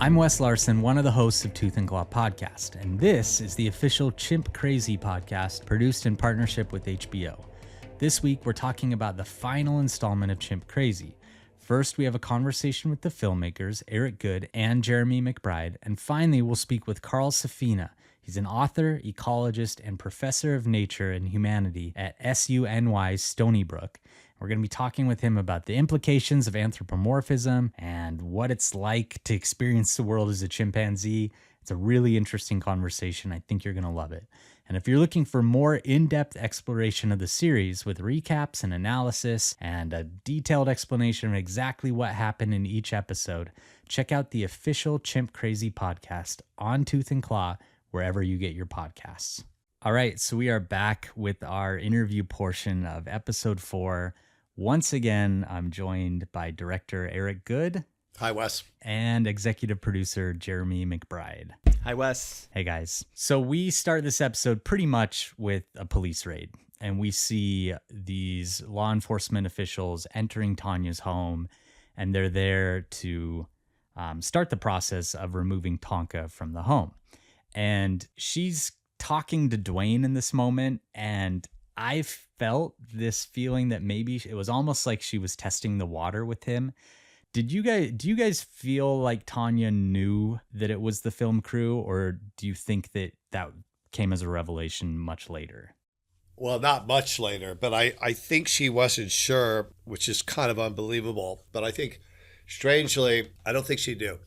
I'm Wes Larson, one of the hosts of Tooth and Claw Podcast, and this is the official Chimp Crazy Podcast produced in partnership with HBO. This week, we're talking about the final installment of Chimp Crazy. First, we have a conversation with the filmmakers, Goode and Jeremy McBride, and finally, we'll speak with Carl Safina. He's an author, ecologist, and professor of nature and humanity at SUNY Stony Brook. We're going to be talking with him about the implications of anthropomorphism and what it's like to experience the world as a chimpanzee. It's a really interesting conversation. I think you're going to love it. And if you're looking for more in-depth exploration of the series with recaps and analysis and a detailed explanation of exactly what happened in each episode, check out the official Chimp Crazy Podcast on Tooth and Claw, wherever you get your podcasts. All right, so we are back with our interview portion of episode 4. Once again, I'm joined by director Goode. Hi, Wes. And executive producer Jeremy McBride. Hi, Wes. Hey, guys. So we start this episode pretty much with a police raid, and we see these law enforcement officials entering Tanya's home, and they're there to start the process of removing Tonka from the home. And she's talking to Dwayne in this moment, and I felt this feeling that maybe it was almost like she was testing the water with him. Do you guys feel like Tanya knew that it was the film crew, or do you think that came as a revelation much later? Well, not much later, but I think she wasn't sure, which is kind of unbelievable. But I think, strangely, I don't think she knew.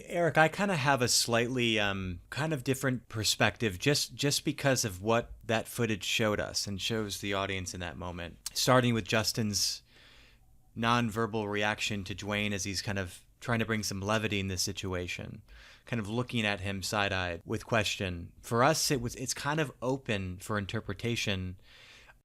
Eric, I kind of have a slightly kind of different perspective just because of what that footage showed us and shows the audience in that moment. Starting with Justin's nonverbal reaction to Dwayne as he's kind of trying to bring some levity in this situation, kind of looking at him side-eyed with question. For us, it's kind of open for interpretation.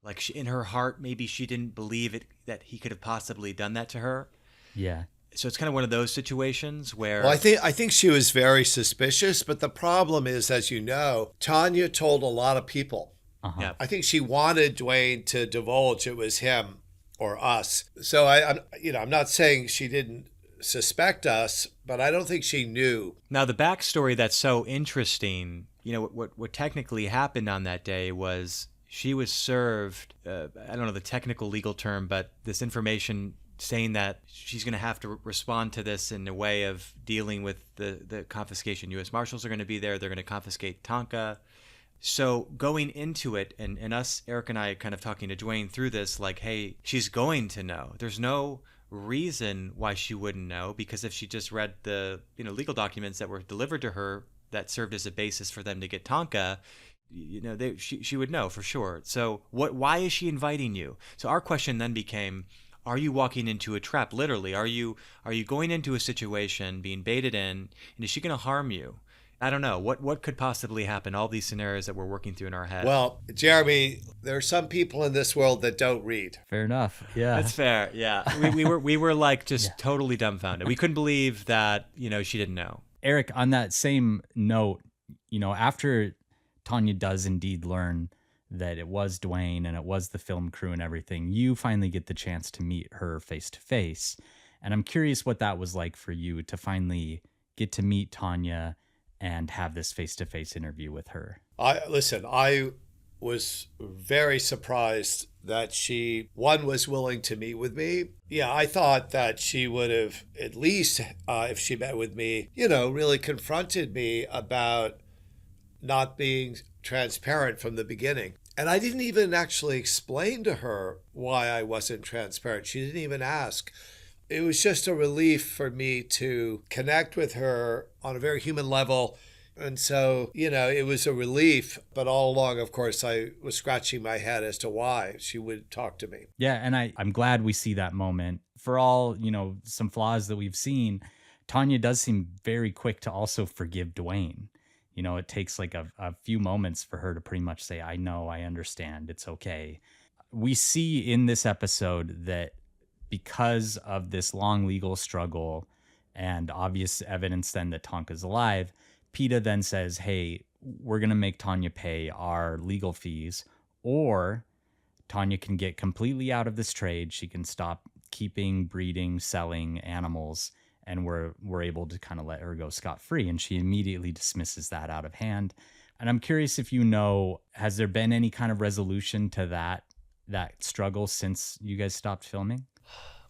Like in her heart, maybe she didn't believe it that he could have possibly done that to her. Yeah. So it's kind of one of those situations where... Well, I think she was very suspicious, but the problem is, as you know, Tanya told a lot of people. Uh-huh. Yeah. I think she wanted Dwayne to divulge it was him or us. So I'm not saying she didn't suspect us, but I don't think she knew. Now, the backstory that's so interesting, what technically happened on that day was she was served, I don't know the technical legal term, but this information saying that she's going to have to respond to this in a way of dealing with the confiscation. U.S. Marshals are going to be there. They're going to confiscate Tonka. So going into it, and us, Eric and I, kind of talking to Dwayne through this, like, hey, she's going to know. There's no reason why she wouldn't know, because if she just read the legal documents that were delivered to her that served as a basis for them to get Tonka, she would know for sure. So why is she inviting you? So our question then became, are you walking into a trap? Literally, are you going into a situation, being baited in, and is she going to harm you? I don't know. What could possibly happen? All these scenarios that we're working through in our head. Well, Jeremy, there are some people in this world that don't read. Fair enough. Yeah. That's fair. Yeah. We were like just totally dumbfounded. We couldn't believe that, she didn't know. Eric, on that same note, after Tanya does indeed learn that it was Dwayne and it was the film crew and everything, you finally get the chance to meet her face to face. And I'm curious what that was like for you to finally get to meet Tanya and have this face to face interview with her. I was very surprised that she, one, was willing to meet with me. Yeah, I thought that she would have, at least if she met with me, really confronted me about not being transparent from the beginning. And I didn't even actually explain to her why I wasn't transparent. She didn't even ask. It was just a relief for me to connect with her on a very human level. And so, it was a relief. But all along, of course, I was scratching my head as to why she would talk to me. Yeah, and I'm glad we see that moment. For all, some flaws that we've seen, Tanya does seem very quick to also forgive Dwayne. It takes like a few moments for her to pretty much say, I know, I understand, it's okay. We see in this episode that because of this long legal struggle and obvious evidence then that Tonka's alive, PETA then says, hey, we're going to make Tanya pay our legal fees, or Tanya can get completely out of this trade. She can stop keeping, breeding, selling animals, and we're able to kind of let her go scot-free. And she immediately dismisses that out of hand. And I'm curious if has there been any kind of resolution to that struggle since you guys stopped filming?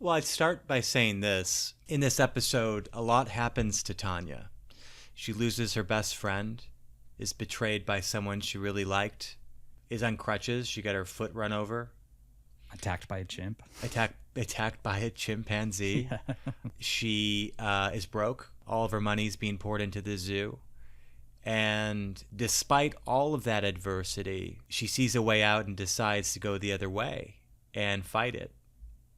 Well, I'd start by saying this. In this episode, a lot happens to Tanya. She loses her best friend, is betrayed by someone she really liked, is on crutches. She got her foot run over. Attacked by a chimp. Attacked by a chimpanzee. Yeah. She is broke. All of her money's being poured into the zoo. And despite all of that adversity, she sees a way out and decides to go the other way and fight it.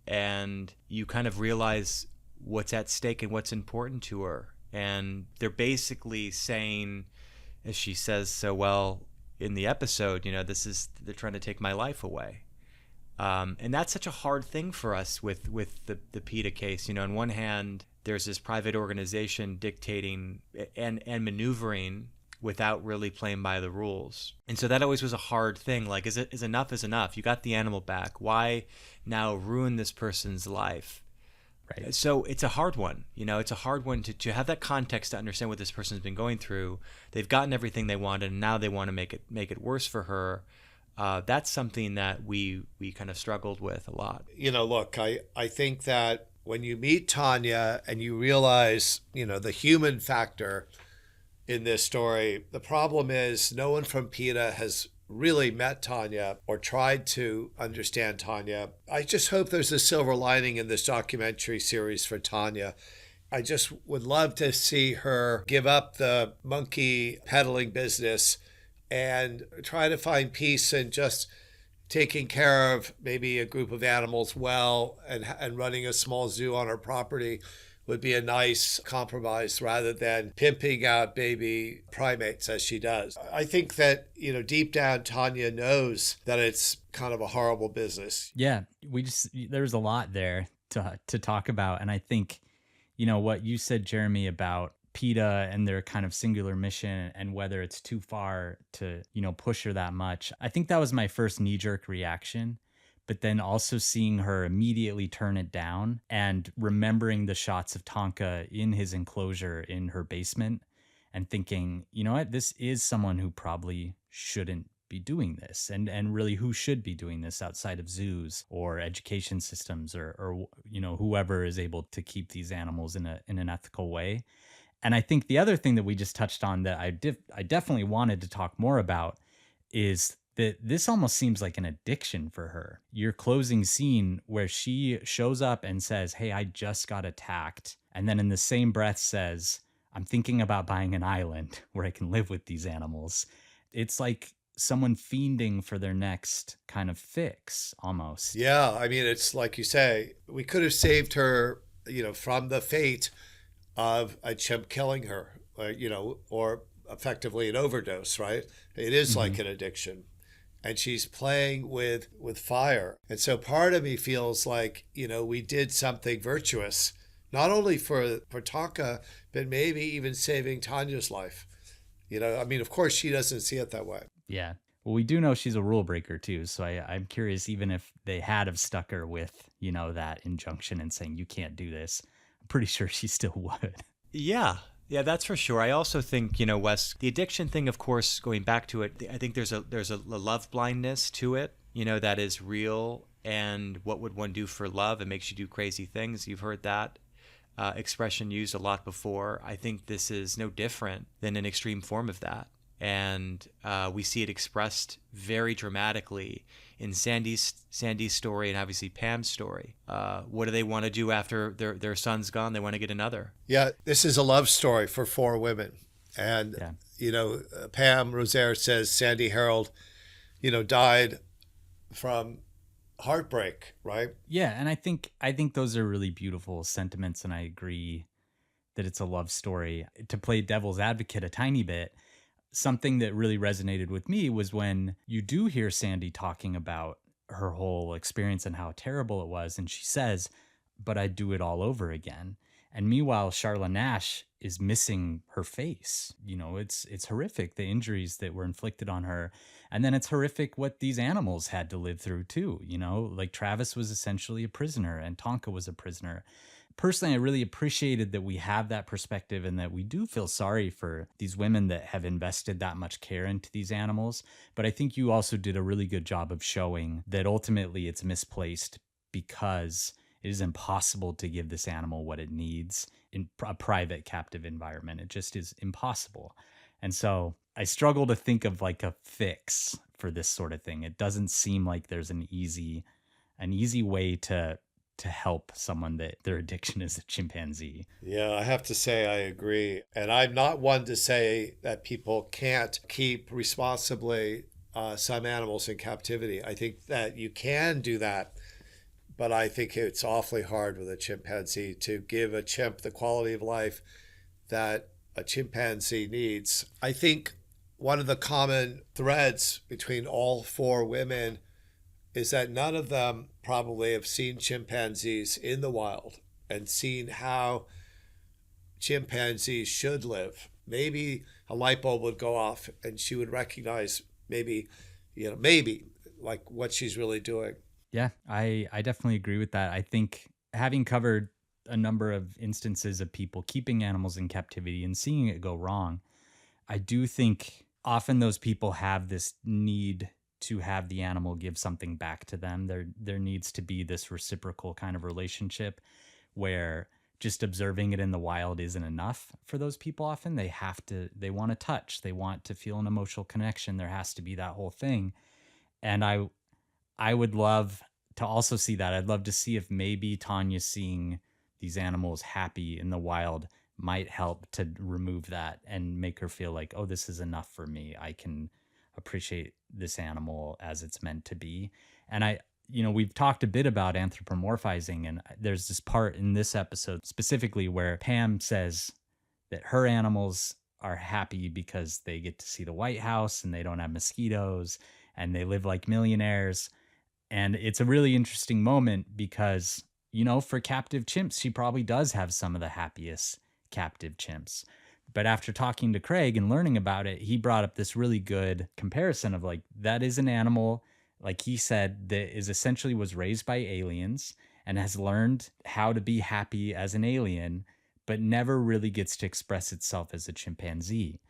And you kind of realize what's at stake and what's important to her. And they're basically saying, as she says so well in the episode, they're trying to take my life away. And that's such a hard thing for us with the PETA case. On one hand, there's this private organization dictating and maneuvering without really playing by the rules. And so that always was a hard thing. Like, is enough is enough? You got the animal back. Why now ruin this person's life? Right. So it's a hard one. It's a hard one to have that context to understand what this person's been going through. They've gotten everything they wanted, and now they want to make it worse for her. That's something that we kind of struggled with a lot. Look, I think that when you meet Tanya and you realize, the human factor in this story, the problem is no one from PETA has really met Tanya or tried to understand Tanya. I just hope there's a silver lining in this documentary series for Tanya. I just would love to see her give up the monkey peddling business and try to find peace in just taking care of maybe a group of animals well and running a small zoo on her property would be a nice compromise rather than pimping out baby primates as she does. I think that, deep down, Tanya knows that it's kind of a horrible business. Yeah, there's a lot there to talk about. And I think, what you said, Jeremy, about PETA and their kind of singular mission and whether it's too far to, push her that much. I think that was my first knee-jerk reaction. But then also seeing her immediately turn it down and remembering the shots of Tonka in his enclosure in her basement and thinking, you know what, this is someone who probably shouldn't be doing this. And really, who should be doing this outside of zoos or education systems or whoever is able to keep these animals in an ethical way. And I think the other thing that we just touched on that I definitely wanted to talk more about is that this almost seems like an addiction for her. Your closing scene where she shows up and says, hey, I just got attacked. And then in the same breath says, I'm thinking about buying an island where I can live with these animals. It's like someone fiending for their next kind of fix almost. Yeah. I mean, it's like you say, we could have saved her, from the fate of a chimp killing her, or effectively an overdose, right? It is like an addiction. And she's playing with fire. And so part of me feels like, we did something virtuous, not only for Tonka, but maybe even saving Tanya's life. Of course, she doesn't see it that way. Yeah. Well, we do know she's a rule breaker, too. So I'm curious, even if they had have stuck her with, that injunction and saying, you can't do this, I'm pretty sure she still would. Yeah. Yeah, that's for sure. I also think, Wes, the addiction thing, of course, going back to it, I think there's a love blindness to it, that is real. And what would one do for love? It makes you do crazy things. You've heard that expression used a lot before. I think this is no different than an extreme form of that. And we see it expressed very dramatically in Sandy's story and obviously Pam's story. What do they want to do after their son's gone? They want to get another. Yeah, this is a love story for four women. And, Pam Rosaire says Sandy Harold, died from heartbreak, right? Yeah, and I think those are really beautiful sentiments, and I agree that it's a love story. To play devil's advocate a tiny bit, something that really resonated with me was when you do hear Sandy talking about her whole experience and how terrible it was. And she says, but I'd do it all over again. And meanwhile, Charla Nash is missing her face. You know, it's horrific, the injuries that were inflicted on her. And then it's horrific what these animals had to live through too. You know, like Travis was essentially a prisoner and Tonka was a prisoner. Personally, I really appreciated that we have that perspective and that we do feel sorry for these women that have invested that much care into these animals. But I think you also did a really good job of showing that ultimately it's misplaced because it is impossible to give this animal what it needs in a private captive environment. It just is impossible. And so I struggle to think of like a fix for this sort of thing. It doesn't seem like there's an easy way to help someone that their addiction is a chimpanzee. Yeah, I have to say I agree. And I'm not one to say that people can't keep responsibly some animals in captivity. I think that you can do that, but I think it's awfully hard with a chimpanzee to give a chimp the quality of life that a chimpanzee needs. I think one of the common threads between all four women is that none of them probably have seen chimpanzees in the wild and seen how chimpanzees should live. Maybe a light bulb would go off and she would recognize maybe like what she's really doing. Yeah, I definitely agree with that. I think having covered a number of instances of people keeping animals in captivity and seeing it go wrong, I do think often those people have this need to have the animal give something back to them. There needs to be this reciprocal kind of relationship where just observing it in the wild isn't enough for those people. Often they want to touch, they want to feel an emotional connection. There has to be that whole thing. And I would love to also see that. I'd love to see if maybe Tanya seeing these animals happy in the wild might help to remove that and make her feel like, oh, this is enough for me. I can appreciate this animal as it's meant to be. And we've talked a bit about anthropomorphizing, and there's this part in this episode specifically where Pam says that her animals are happy because they get to see the White House and they don't have mosquitoes and they live like millionaires. And it's a really interesting moment because, for captive chimps, she probably does have some of the happiest captive chimps. But after talking to Craig and learning about it, he brought up this really good comparison of like, that is an animal, like he said, that is essentially was raised by aliens and has learned how to be happy as an alien, but never really gets to express itself as a chimpanzee.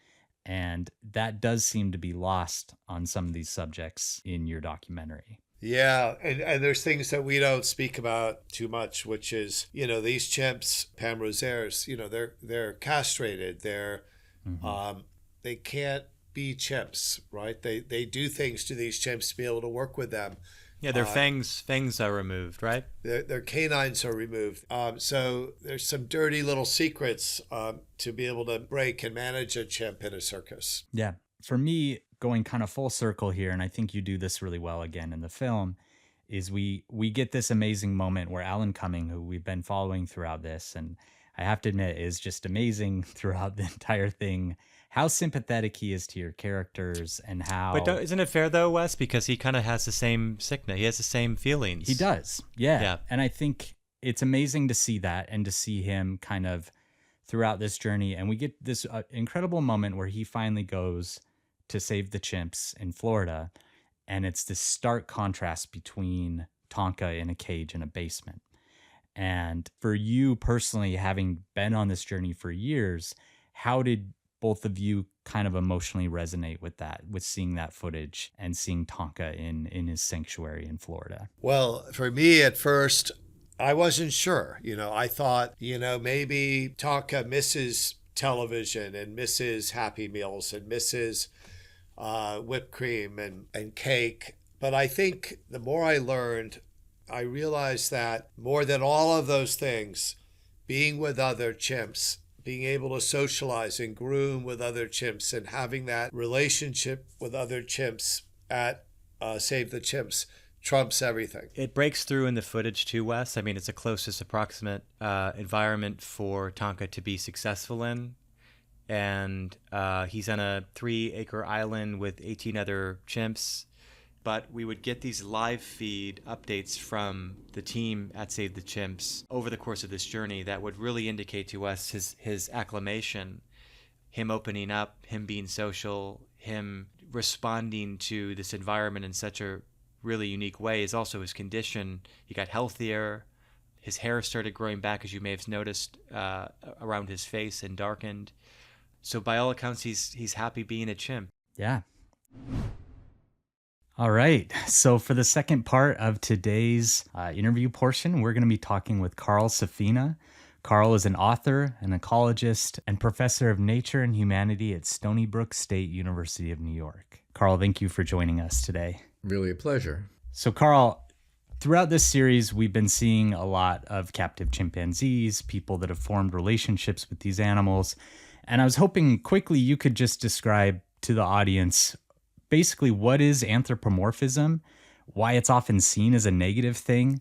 And that does seem to be lost on some of these subjects in your documentary. Yeah, and there's things that we don't speak about too much, which is, these chimps, Pam Rosaire's, they're castrated. They can't be chimps, right? They do things to these chimps to be able to work with them. Yeah, their fangs are removed, right? Their canines are removed. So there's some dirty little secrets to be able to break and manage a chimp in a circus. Yeah. For me, going kind of full circle here, and I think you do this really well again in the film, is we get this amazing moment where Alan Cumming, who we've been following throughout this, and I have to admit is just amazing throughout the entire thing, how sympathetic he is to your characters and how... But isn't it fair though, Wes? Because he kind of has the same sickness. He has the same feelings. He does. Yeah. And I think it's amazing to see that and to see him kind of throughout this journey. And we get this incredible moment where he finally goes to save the chimps in Florida. And it's this stark contrast between Tonka in a cage in a basement. And for you personally, having been on this journey for years, how did both of you kind of emotionally resonate with that, with seeing that footage and seeing Tonka in his sanctuary in Florida? Well, for me at first, I wasn't sure. I thought, maybe Tonka misses television and misses Happy Meals and misses whipped cream and cake. But I think the more I learned, I realized that more than all of those things, being with other chimps, being able to socialize and groom with other chimps and having that relationship with other chimps at Save the Chimps trumps everything. It breaks through in the footage too, Wes. I mean, it's the closest approximate environment for Tonka to be successful in. And he's on a 3-acre island with 18 other chimps. but we would get these live feed updates from the team at Save the Chimps over the course of this journey that would really indicate to us his acclimation, him opening up, him being social, him responding to this environment in such a really unique way. Is also his condition. He got healthier. His hair started growing back, as you may have noticed, around his face and darkened. So by all accounts, he's happy being a chimp. Yeah. All right. So for the second part of today's interview portion, we're going to be talking with Carl Safina. Carl is an author, an ecologist, and professor of nature and humanity at Stony Brook State University of New York. Carl, thank you for joining us today. Really a pleasure. So Carl, throughout this series, we've been seeing a lot of captive chimpanzees, people that have formed relationships with these animals. And I was hoping quickly you could just describe to the audience basically what is anthropomorphism, why it's often seen as a negative thing,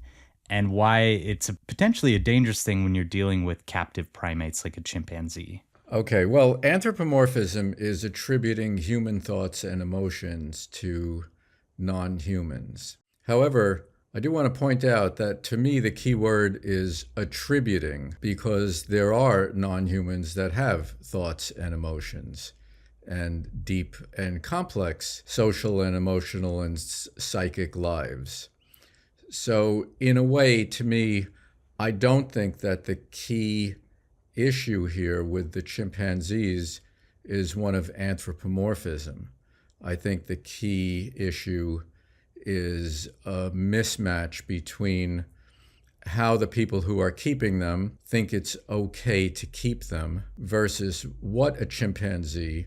and why it's potentially a dangerous thing when you're dealing with captive primates like a chimpanzee. Okay, well, anthropomorphism is attributing human thoughts and emotions to non-humans. However, I do want to point out that to me the key word is attributing, because there are non-humans that have thoughts and emotions and deep and complex social and emotional and psychic lives. So in a way, to me, I don't think that the key issue here with the chimpanzees is one of anthropomorphism. I think the key issue is a mismatch between how the people who are keeping them think it's okay to keep them versus what a chimpanzee,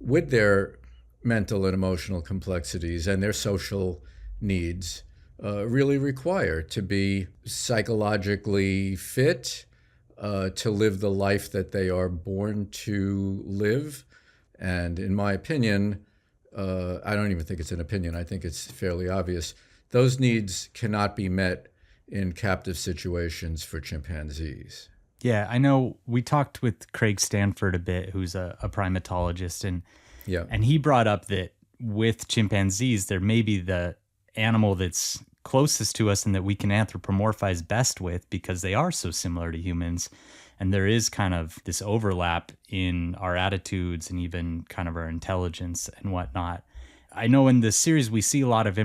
with their mental and emotional complexities and their social needs, really require to be psychologically fit, to live the life that they are born to live. And in my opinion, I don't even think it's an opinion, I think it's fairly obvious, those needs cannot be met in captive situations for chimpanzees. Yeah, I know we talked with Craig Stanford a bit, who's a primatologist, and he brought up that with chimpanzees, there may be the animal that's closest to us and that we can anthropomorphize best with because they are so similar to humans. And there is kind of this overlap in our attitudes and even kind of our intelligence and whatnot. I know in this series, we see a lot of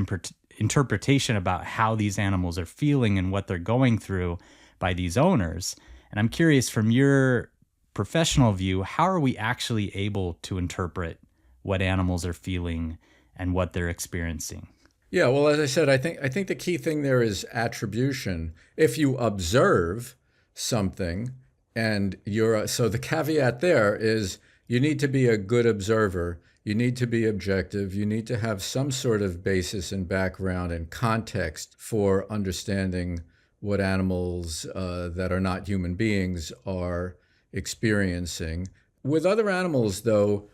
interpretation about how these animals are feeling and what they're going through by these owners. And I'm curious, from your professional view, how are we actually able to interpret what animals are feeling and what they're experiencing? Yeah, well, as I said, I think the key thing there is attribution. If you observe something, and so the caveat there is you need to be a good observer. You need to be objective. You need to have some sort of basis and background and context for understanding what animals that are not human beings are experiencing. With other animals, though,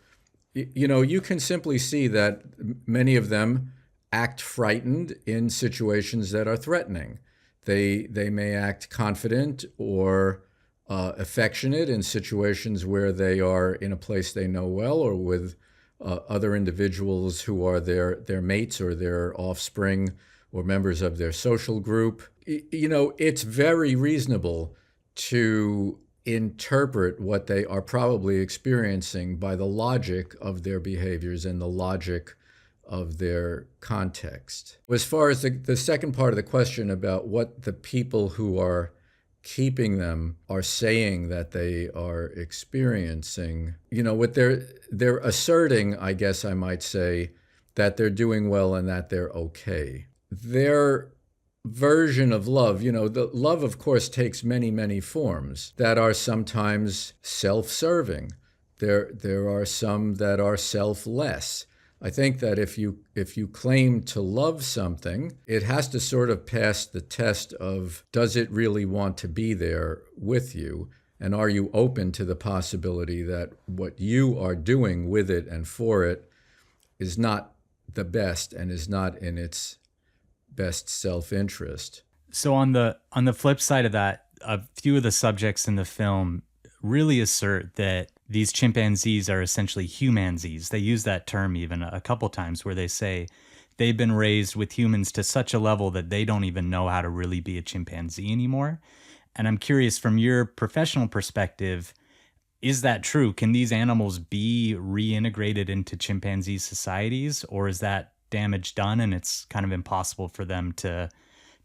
you can simply see that many of them act frightened in situations that are threatening. They may act confident or affectionate in situations where they are in a place they know well or with other individuals who are their mates or their offspring or members of their social group. It's very reasonable to interpret what they are probably experiencing by the logic of their behaviors and the logic of their context. As far as the second part of the question about what the people who are keeping them are saying that they are experiencing, what they're asserting, I guess I might say, that they're doing well and that they're okay. Their version of love, the love, of course, takes many, many forms that are sometimes self-serving. There are some that are selfless. I think that if you claim to love something, it has to sort of pass the test of, does it really want to be there with you? And are you open to the possibility that what you are doing with it and for it is not the best and is not in its best self-interest? So on the flip side of that, a few of the subjects in the film really assert that these chimpanzees are essentially humanzees. They use that term even a couple times where they say they've been raised with humans to such a level that they don't even know how to really be a chimpanzee anymore. And I'm curious, from your professional perspective, is that true? Can these animals be reintegrated into chimpanzee societies, or is that damage done and it's kind of impossible for them to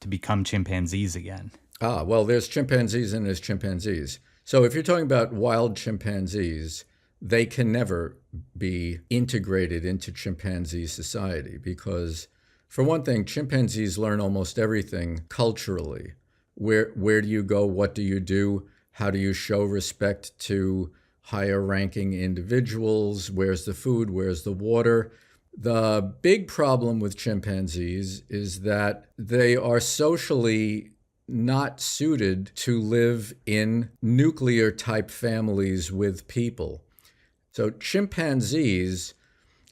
become chimpanzees again? Well, there's chimpanzees and there's chimpanzees. So if you're talking about wild chimpanzees, they can never be integrated into chimpanzee society because, for one thing, chimpanzees learn almost everything culturally. Where do you go? What do you do? How do you show respect to higher ranking individuals? Where's the food? Where's the water? The big problem with chimpanzees is that they are socially not suited to live in nuclear type families with people. So chimpanzees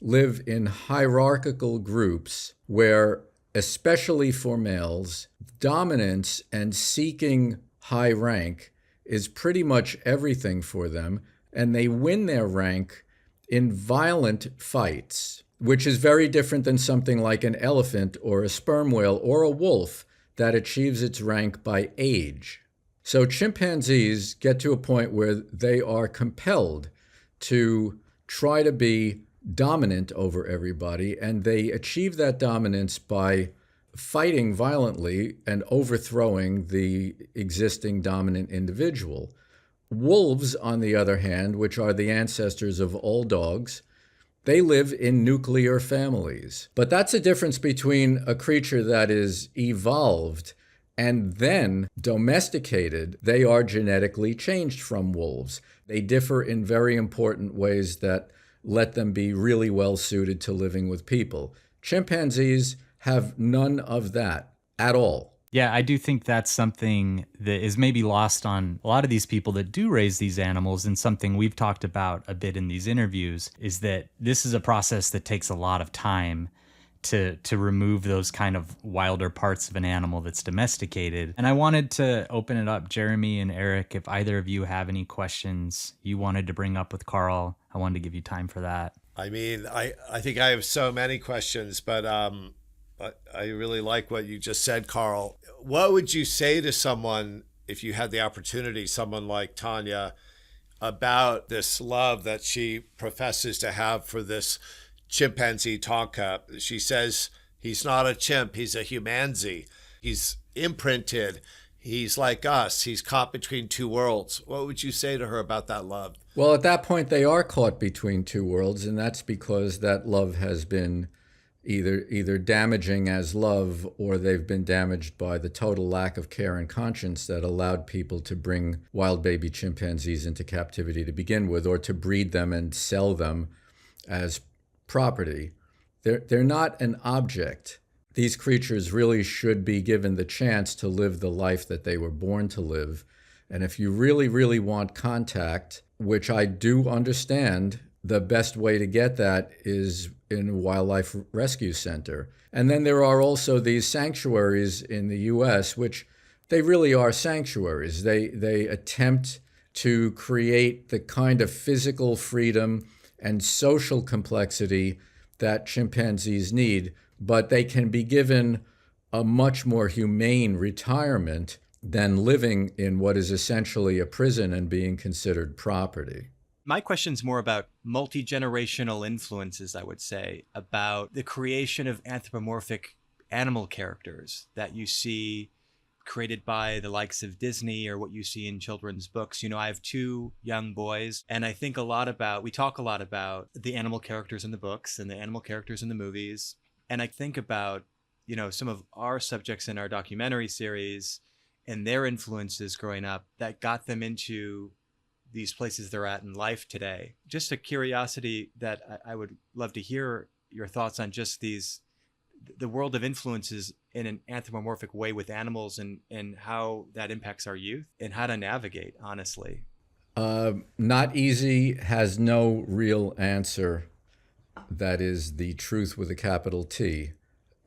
live in hierarchical groups where, especially for males, dominance and seeking high rank is pretty much everything for them, and they win their rank in violent fights, which is very different than something like an elephant or a sperm whale or a wolf that achieves its rank by age. So chimpanzees get to a point where they are compelled to try to be dominant over everybody, and they achieve that dominance by fighting violently and overthrowing the existing dominant individual. Wolves, on the other hand, which are the ancestors of all dogs, they live in nuclear families. But that's a difference between a creature that is evolved and then domesticated. They are genetically changed from wolves. They differ in very important ways that let them be really well suited to living with people. Chimpanzees have none of that at all. Yeah, I do think that's something that is maybe lost on a lot of these people that do raise these animals, and something we've talked about a bit in these interviews is that this is a process that takes a lot of time to remove those kind of wilder parts of an animal that's domesticated. And I wanted to open it up, Jeremy and Eric, if either of you have any questions you wanted to bring up with Carl. I wanted to give you time for that. I mean, I think I have so many questions, but I really like what you just said, Carl. What would you say to someone, if you had the opportunity, someone like Tanya, about this love that she professes to have for this chimpanzee Tonka? She says he's not a chimp, he's a humanzee. He's imprinted. He's like us. He's caught between two worlds. What would you say to her about that love? Well, at that point, they are caught between two worlds, and that's because that love has been either damaging as love, or they've been damaged by the total lack of care and conscience that allowed people to bring wild baby chimpanzees into captivity to begin with, or to breed them and sell them as property. They're not an object. These creatures really should be given the chance to live the life that they were born to live. And if you really, really want contact, which I do understand, the best way to get that is in a wildlife rescue center. And then there are also these sanctuaries in the U.S., which they really are sanctuaries. They attempt to create the kind of physical freedom and social complexity that chimpanzees need, but they can be given a much more humane retirement than living in what is essentially a prison and being considered property. My question's more about multi-generational influences, I would say, about the creation of anthropomorphic animal characters that you see created by the likes of Disney, or what you see in children's books. You know, I have two young boys, and I think we talk a lot about the animal characters in the books and the animal characters in the movies. And I think about, some of our subjects in our documentary series and their influences growing up that got them into these places they're at in life today. Just a curiosity that I would love to hear your thoughts on just the world of influences in an anthropomorphic way with animals, and how that impacts our youth and how to navigate, honestly. Not easy, has no real answer. That is the truth with a capital T.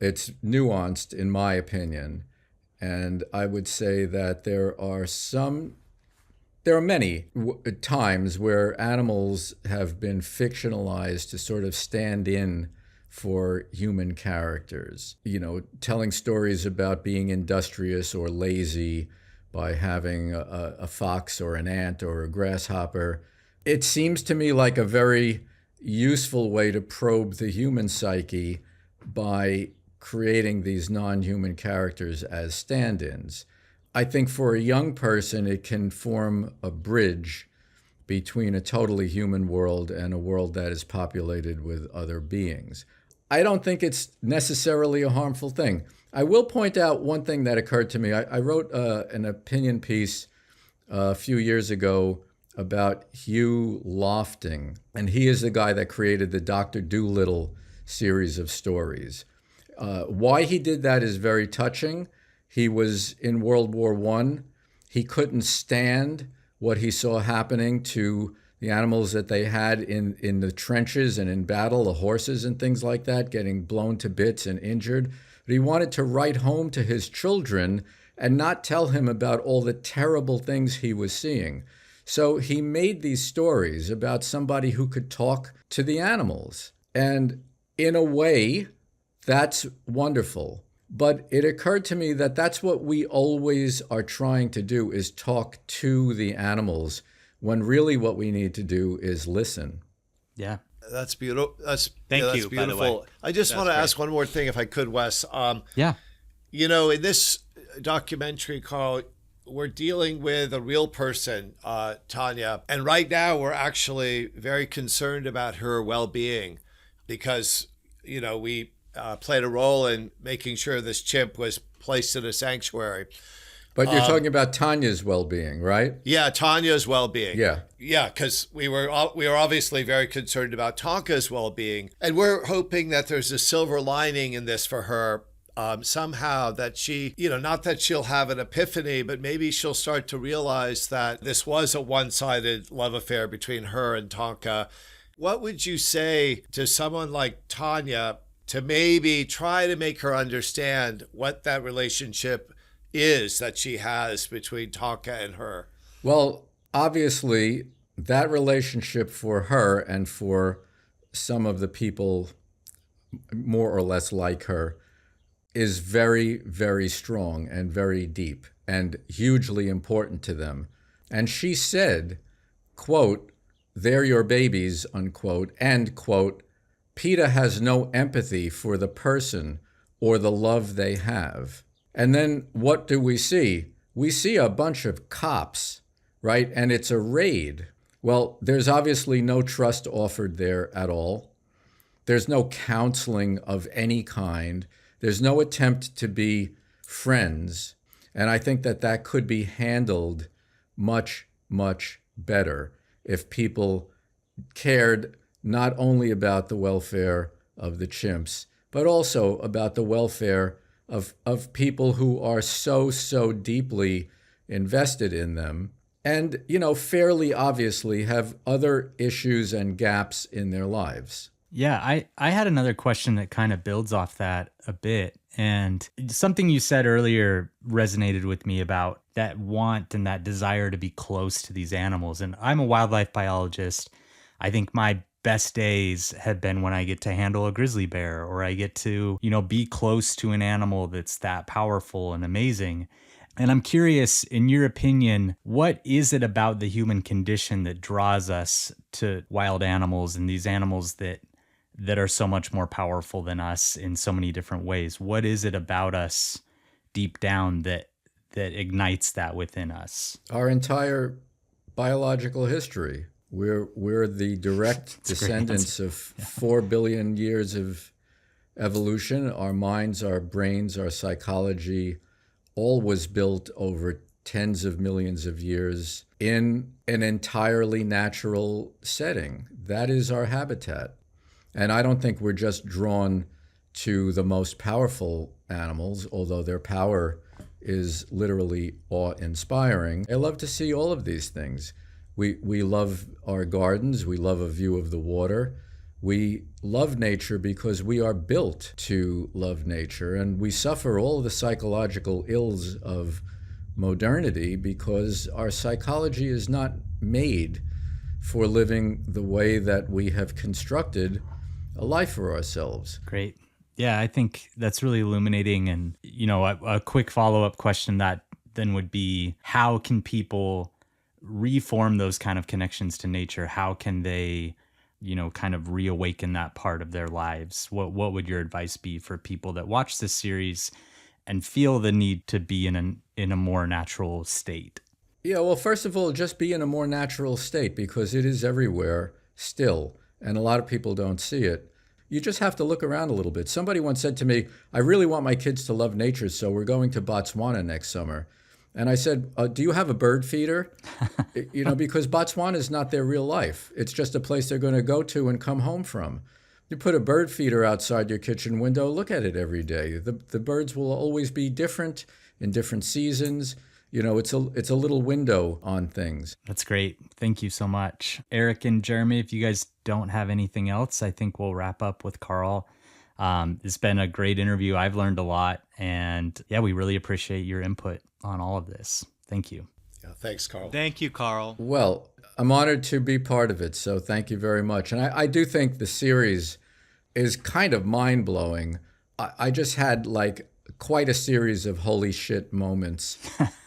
It's nuanced, in my opinion. And I would say that there are many times where animals have been fictionalized to sort of stand in for human characters. Telling stories about being industrious or lazy by having a fox or an ant or a grasshopper. It seems to me like a very useful way to probe the human psyche by creating these non-human characters as stand-ins. I think for a young person, it can form a bridge between a totally human world and a world that is populated with other beings. I don't think it's necessarily a harmful thing. I will point out one thing that occurred to me. I wrote an opinion piece a few years ago about Hugh Lofting, and he is the guy that created the Dr. Dolittle series of stories. Why he did that is very touching. He was in World War I. He couldn't stand what he saw happening to the animals that they had in the trenches and in battle, the horses and things like that, getting blown to bits and injured. But he wanted to write home to his children and not tell him about all the terrible things he was seeing. So he made these stories about somebody who could talk to the animals. And in a way, that's wonderful. But it occurred to me that that's what we always are trying to do, is talk to the animals, when really what we need to do is listen. Yeah. That's beautiful. Thank that's you, beautiful. by the way. I just want to ask one more thing, if I could, Wes. Yeah. In this documentary, Carl, we're dealing with a real person, Tanya. And right now, we're actually very concerned about her well-being because, we played a role in making sure this chimp was placed in a sanctuary. But you're talking about Tanya's well-being, right? Yeah, Tanya's well-being. Yeah. Yeah, because we were obviously very concerned about Tonka's well-being. And we're hoping that there's a silver lining in this for her. Somehow that she, not that she'll have an epiphany, but maybe she'll start to realize that this was a one-sided love affair between her and Tonka. What would you say to someone like Tanya to maybe try to make her understand what that relationship is that she has between Tonka and her? Well, obviously, that relationship for her and for some of the people more or less like her is very, very strong and very deep and hugely important to them. And she said, quote, "They're your babies," unquote, and, quote, "PETA has no empathy for the person or the love they have." And then what do we see? We see a bunch of cops, right? And it's a raid. Well, there's obviously no trust offered there at all. There's no counseling of any kind. There's no attempt to be friends. And I think that could be handled much, much better if people cared not only about the welfare of the chimps, but also about the welfare of people who are so deeply invested in them and, fairly obviously have other issues and gaps in their lives. Yeah, I had another question that kind of builds off that a bit. And something you said earlier resonated with me about that want and that desire to be close to these animals. And I'm a wildlife biologist. I think my best days have been when I get to handle a grizzly bear or I get to, be close to an animal that's that powerful and amazing. And I'm curious, in your opinion, what is it about the human condition that draws us to wild animals and these animals that are so much more powerful than us in so many different ways? What is it about us deep down that ignites that within us? Our entire biological history. We're the direct descendants of 4 billion years of evolution. Our minds, our brains, our psychology, all was built over tens of millions of years in an entirely natural setting. That is our habitat. And I don't think we're just drawn to the most powerful animals, although their power is literally awe-inspiring. I love to see all of these things. We love our gardens. We love a view of the water. We love nature because we are built to love nature. And we suffer all the psychological ills of modernity because our psychology is not made for living the way that we have constructed a life for ourselves. Great. Yeah, I think that's really illuminating. And, a quick follow-up question that then would be, how can people reform those kind of connections to nature? How can they, kind of reawaken that part of their lives? What would your advice be for people that watch this series and feel the need to be in a more natural state? Yeah, well, first of all, just be in a more natural state, because it is everywhere still, and a lot of people don't see it. You just have to look around a little bit. Somebody once said to me, I really want my kids to love nature, so we're going to Botswana next summer. And I said, do you have a bird feeder? Because Botswana is not their real life. It's just a place they're going to go to and come home from. You put a bird feeder outside your kitchen window, look at it every day. The birds will always be different in different seasons. It's a little window on things. That's great. Thank you so much. Eric and Jeremy, if you guys don't have anything else, I think we'll wrap up with Carl. It's been a great interview. I've learned a lot. And yeah, we really appreciate your input on all of this. Thank you. Yeah, thanks, Carl. Thank you, Carl. Well, I'm honored to be part of it. So thank you very much. And I do think the series is kind of mind-blowing. I just had quite a series of holy shit moments.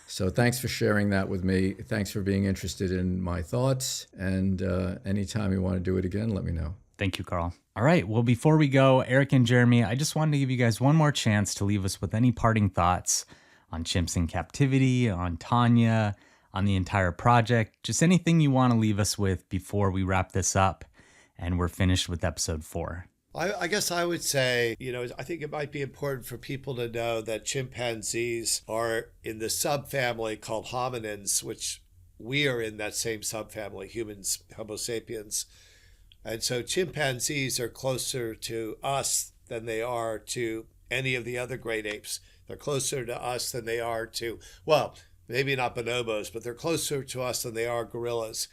So thanks for sharing that with me. Thanks for being interested in my thoughts. And anytime you want to do it again, let me know. Thank you, Carl. All right. Well, before we go, Eric and Jeremy, I just wanted to give you guys one more chance to leave us with any parting thoughts on chimps in captivity, on Tanya, on the entire project, just anything you want to leave us with before we wrap this up and we're finished with episode 4. I guess I would say, I think it might be important for people to know that chimpanzees are in the subfamily called hominins, which we are in that same subfamily, humans, Homo sapiens. And so chimpanzees are closer to us than they are to any of the other great apes. They're closer to us than they are to, well, maybe not bonobos, but they're closer to us than they are gorillas.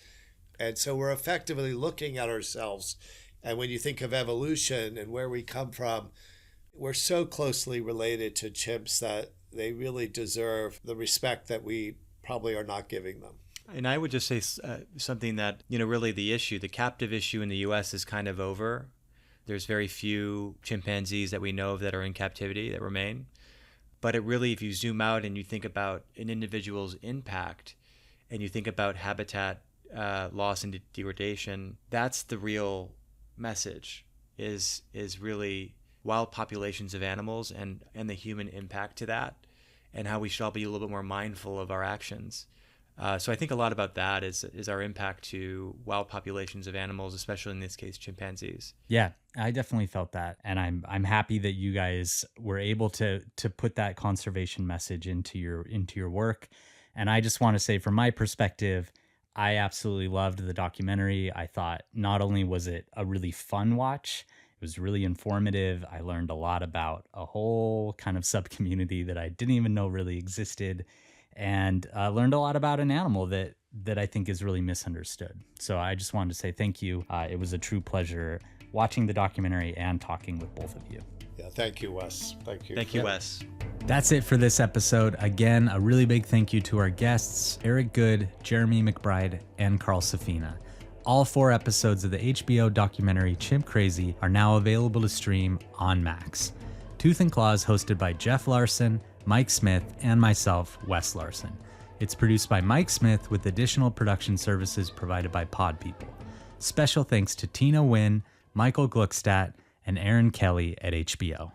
And so we're effectively looking at ourselves. And when you think of evolution and where we come from, we're so closely related to chimps that they really deserve the respect that we probably are not giving them. And I would just say something that, really the captive issue in the U.S. is kind of over. There's very few chimpanzees that we know of that are in captivity that remain. But it really, if you zoom out and you think about an individual's impact and you think about habitat loss and degradation, that's the real message is really wild populations of animals and the human impact to that, and how we should all be a little bit more mindful of our actions. So I think a lot about that is our impact to wild populations of animals, especially in this case, chimpanzees. Yeah, I definitely felt that. And I'm happy that you guys were able to put that conservation message into your work. And I just want to say, from my perspective, I absolutely loved the documentary. I thought not only was it a really fun watch, it was really informative. I learned a lot about a whole kind of sub-community that I didn't even know really existed, and learned a lot about an animal that I think is really misunderstood. So I just wanted to say thank you. It was a true pleasure watching the documentary and talking with both of you. Yeah, thank you, Wes. Thank you. Thank you, Wes. That's it for this episode. Again, a really big thank you to our guests, Eric Goode, Jeremy McBride, and Carl Safina. All 4 episodes of the HBO documentary Chimp Crazy are now available to stream on Max. Tooth and Claw is hosted by Jeff Larson, Mike Smith, and myself, Wes Larson. It's produced by Mike Smith with additional production services provided by Pod People. Special thanks to Tina Wynn, Michael Gluckstadt, and Aaron Kelly at HBO.